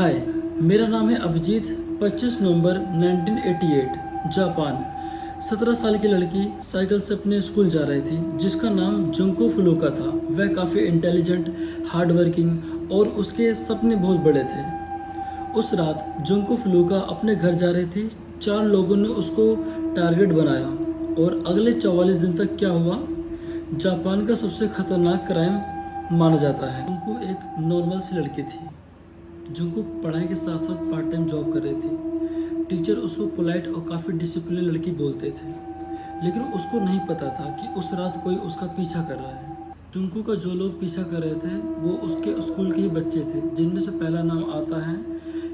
हाय, मेरा नाम है अभिजीत। 25 नवंबर 1988, जापान। 17 साल की लड़की साइकिल से अपने स्कूल जा रही थी, जिसका नाम जुंको फुरुका था। वह काफ़ी इंटेलिजेंट, हार्ड वर्किंग और उसके सपने बहुत बड़े थे। उस रात जुंको फुरुका अपने घर जा रही थी। 4 लोगों ने उसको टारगेट बनाया और अगले 44 दिन तक क्या हुआ, जापान का सबसे खतरनाक क्राइम माना जाता है। जुंको एक नॉर्मल सी लड़की थी, जुंको पढ़ाई के साथ साथ पार्ट टाइम जॉब कर रही थी। टीचर उसको पोलाइट और काफ़ी डिसिप्लिन लड़की बोलते थे, लेकिन उसको नहीं पता था कि उस रात कोई उसका पीछा कर रहा है। जुंको का जो लोग पीछा कर रहे थे वो उसके स्कूल के ही बच्चे थे, जिनमें से पहला नाम आता है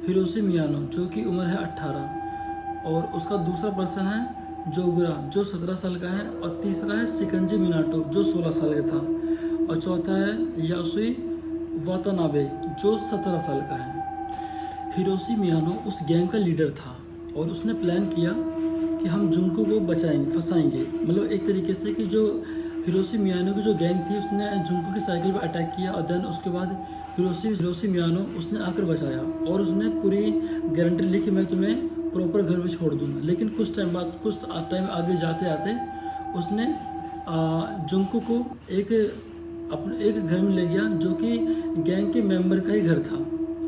हिरोशी मियानो, जो कि उम्र है 18, और उसका दूसरा पर्सन है जोगुरा, जो 17 साल का है, और तीसरा है शिकंजी मिनाटो, जो 16 साल का था, और चौथा है यासुई वातानाबे, जो 17 साल का है। हिरोशी मियानो उस गैंग का लीडर था और उसने प्लान किया कि हम जुंको को बचाएंगे, फंसाएंगे। मतलब एक तरीके से कि जो हिरोशी मियानो की जो गैंग थी उसने जुंको की साइकिल पर अटैक किया और देन उसके बाद हिरोशी मियानो उसने आकर बचाया और उसने पूरी गारंटी ली कि मैं तुम्हें प्रॉपर घर में छोड़ दूंगा। लेकिन कुछ टाइम आगे जाते आते उसने जुंको को अपने एक घर में ले गया, जो कि गैंग के मेंबर का ही घर था।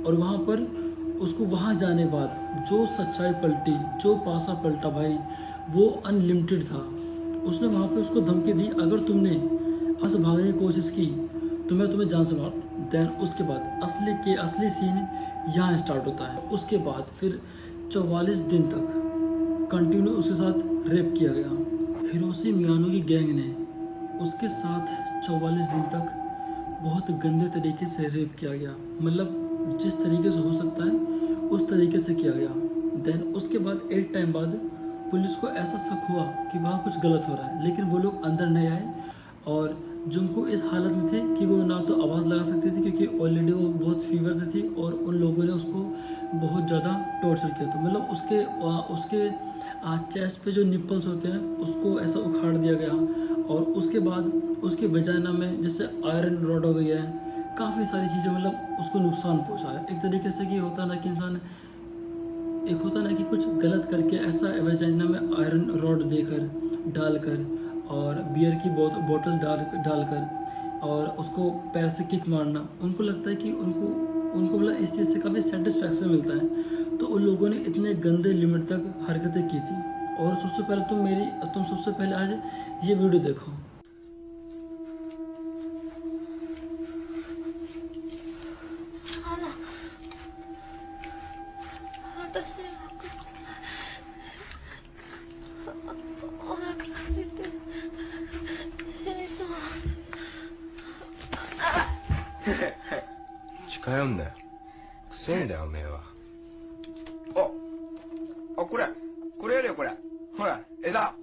और वहाँ पर उसको वहाँ जाने बाद जो सच्चाई पलटी, जो पासा पलटा भाई, वो अनलिमिटेड था। उसने वहाँ पे उसको धमकी दी, अगर तुमने आज भागने की कोशिश की तो मैं तुम्हें जान से मार। देन उसके बाद असली सीन यहाँ स्टार्ट होता है। उसके बाद फिर 44 दिन तक कंटिन्यू उसके साथ रेप किया गया। हिरोशी मियानो की गैंग ने उसके साथ 44 दिन तक बहुत गंदे तरीके से रेप किया गया। मतलब जिस तरीके से हो सकता है उस तरीके से किया गया। देन उसके बाद एक टाइम बाद पुलिस को ऐसा शक हुआ कि वहाँ कुछ गलत हो रहा है, लेकिन वो लोग अंदर नहीं आए और जुंको इस हालत में थे कि वो ना तो आवाज़ लगा सकती थी, क्योंकि ऑलरेडी वो बहुत फीवर से थी और उन लोगों ने उसको बहुत ज़्यादा टॉर्चर किया था। मतलब उसके चेस्ट पे जो निप्पल्स होते हैं उसको ऐसा उखाड़ दिया गया, और उसके बाद उसके वजाइना में जैसे आयरन रॉड हो गई है, काफ़ी सारी चीज़ें, मतलब उसको नुकसान पहुंचा है। एक तरीके से कि होता ना कि इंसान, एक होता ना कि कुछ गलत करके ऐसा वजाइना में आयरन रॉड देकर डालकर और बियर की बोतल डालकर और उसको पैर से किक मारना, उनको लगता है कि उनको मतलब इस चीज़ से काफ़ी सेटिस्फैक्शन मिलता है। तो उन लोगों ने इतने गंदे लिमिट तक हरकतें की थी। और तुम सबसे पहले आज ये वीडियो देखो। 私お腹空いて死にそう近寄んなよ。くせえんだよおめえは。これやれよこれ。ほら枝。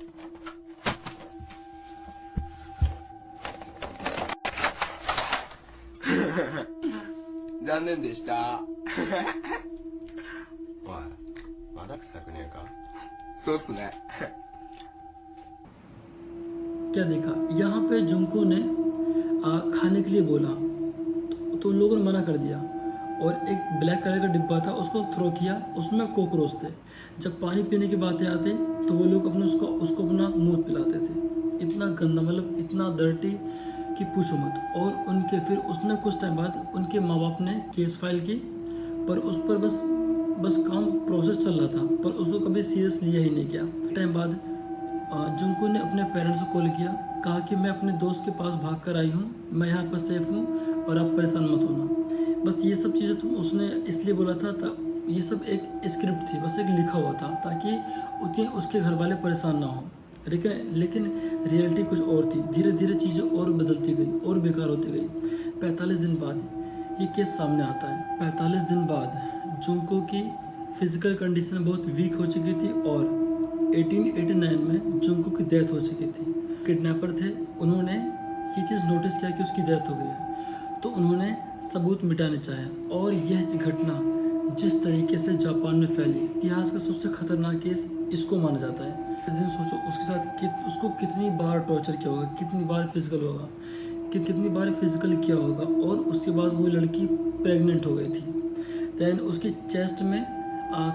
残念でした。おい、まだ臭くねえか。そうっすね。 क्या देखा यहाँ पे जुंको ने खाने के लिए बोला तो उन लोगों ने मना कर दिया, और एक ब्लैक कलर का डिब्बा था उसको थ्रो किया, उसमें कॉकरोच थे। जब पानी पीने की बातें आते तो वो लोग उसको अपना मुंह पिलाते थे। इतना गंदा, मतलब इतना डर्टी कि पूछो मत। और फिर उसने कुछ टाइम बाद उनके माँ बाप ने केस फाइल की, पर उस पर बस काम प्रोसेस चल रहा था, पर उसको कभी सीरियस लिया ही नहीं गया। टाइम बाद जुंको ने अपने पेरेंट्स को कॉल किया, कहा कि मैं अपने दोस्त के पास भाग कर आई हूँ, मैं यहाँ पर सेफ हूँ और आप परेशान मत होना। बस ये सब चीज़ें उसने इसलिए बोला था, ये सब एक स्क्रिप्ट थी, बस एक लिखा हुआ था ताकि उसके घर वाले परेशान ना हो। लेकिन रियलिटी कुछ और थी। धीरे धीरे चीज़ें और बदलती गई और बेकार होती गई। 45 दिन बाद ये केस सामने आता है। 45 दिन बाद जुंको की फिजिकल कंडीशन बहुत वीक हो चुकी थी और 1889 में जुंको की डेथ हो चुकी थी। किडनैपर थे, उन्होंने ये चीज़ नोटिस किया कि उसकी डेथ हो गई है, तो उन्होंने सबूत मिटाने चाहे। और यह घटना जिस तरीके से जापान में फैली, इतिहास का सबसे खतरनाक केस इसको माना जाता है। सोचो उसके साथ उसको कितनी बार टॉर्चर किया होगा, कितनी बार फिजिकल होगा, कितनी बार फिजिकल किया होगा, और उसके बाद वो लड़की प्रेग्नेंट हो गई थी। देन उसकी चेस्ट में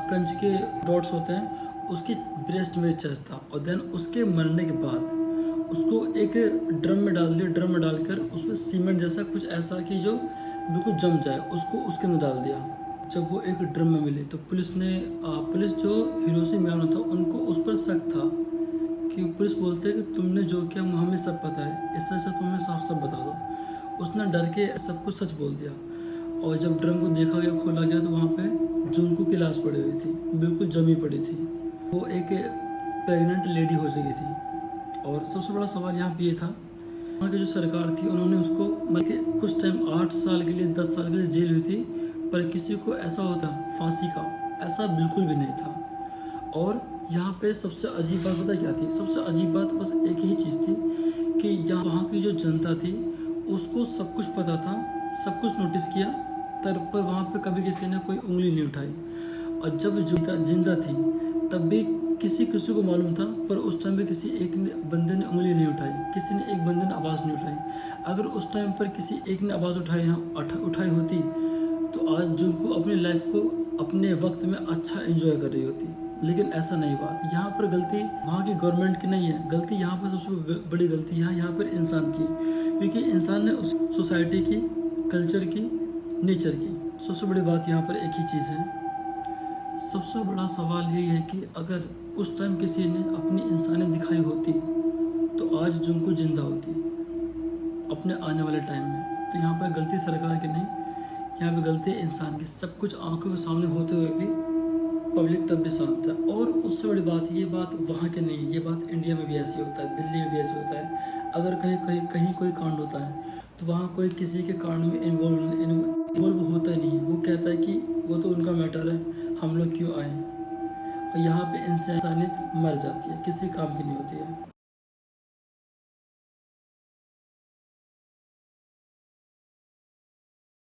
कंच के डॉट्स होते हैं, उसकी ब्रेस्ट में चेस्ट था। और देन उसके मरने के बाद उसको एक ड्रम में डाल दिया, ड्रम में डालकर उसमें सीमेंट जैसा कुछ ऐसा कि जो बिल्कुल जम जाए, उसको उसके अंदर डाल दिया। जब वो एक ड्रम में मिली तो पुलिस जो हिरोशी मियानो था उनको उस पर शक था कि पुलिस बोलते हैं कि तुमने जो किया हमें सब पता है, इससे अच्छा तुम्हें साफ साफ बता दो। उसने डर के सब कुछ सच बोल दिया। और जब ड्रम को देखा गया, खोला गया, तो वहाँ पे जुनको की लाश पड़ी हुई थी, बिल्कुल जमी पड़ी थी। वो एक प्रेग्नेंट लेडी हो चुकी थी। और सबसे बड़ा सवाल यहाँ पे ये था, वहाँ की जो सरकार थी उन्होंने उसको मतलब कि कुछ टाइम 8 साल के लिए 10 साल के लिए जेल हुई थी, पर किसी को ऐसा होता फांसी का, ऐसा बिल्कुल भी नहीं था। और यहाँ पे सबसे अजीब बात पता क्या थी? सबसे अजीब बात बस एक ही चीज़ थी कि यहाँ वहाँ की जो जनता थी उसको सब कुछ पता था, सब कुछ नोटिस किया, पर वहाँ पे कभी किसी ने कोई उंगली नहीं उठाई। और जब जिंदा थी तब भी किसी को मालूम था, पर उस टाइम पे किसी एक बंदे ने उंगली नहीं उठाई, किसी ने एक बंदे ने आवाज़ नहीं उठाई। अगर उस टाइम पर किसी एक ने आवाज़ उठाई होती तो आज जुनको अपनी लाइफ को अपने वक्त में अच्छा एंजॉय कर रही होती। लेकिन ऐसा नहीं हुआ। यहाँ पर गलती वहाँ की गवर्नमेंट की नहीं है, गलती यहाँ पर सबसे बड़ी गलती यहाँ पर इंसान की, क्योंकि इंसान ने उस सोसाइटी की, कल्चर की, नेचर की। सबसे बड़ी बात यहाँ पर एक ही चीज़ है। सबसे बड़ा सवाल यही है कि अगर उस टाइम किसी ने अपनी इंसानियत दिखाई होती तो आज जुनको जिंदा होती अपने आने वाले टाइम में। तो यहाँ पर गलती सरकार की नहीं, यहाँ पे गलती इंसान की। सब कुछ आंखों के सामने होते हुए भी पब्लिक तब भी शांत है। और उससे बड़ी बात, ये बात वहाँ के नहीं, ये बात इंडिया में भी ऐसी होता है, दिल्ली में भी ऐसी होता है। अगर कहीं कोई कांड होता है तो वहाँ कोई किसी के कांड में इन्वॉल्व होता ही नहीं। वो कहता है कि वो तो उनका मैटर है, हम लोग क्यों आए। और यहाँ पे इंसानियत मर जाती है, किसी काम की नहीं होती है।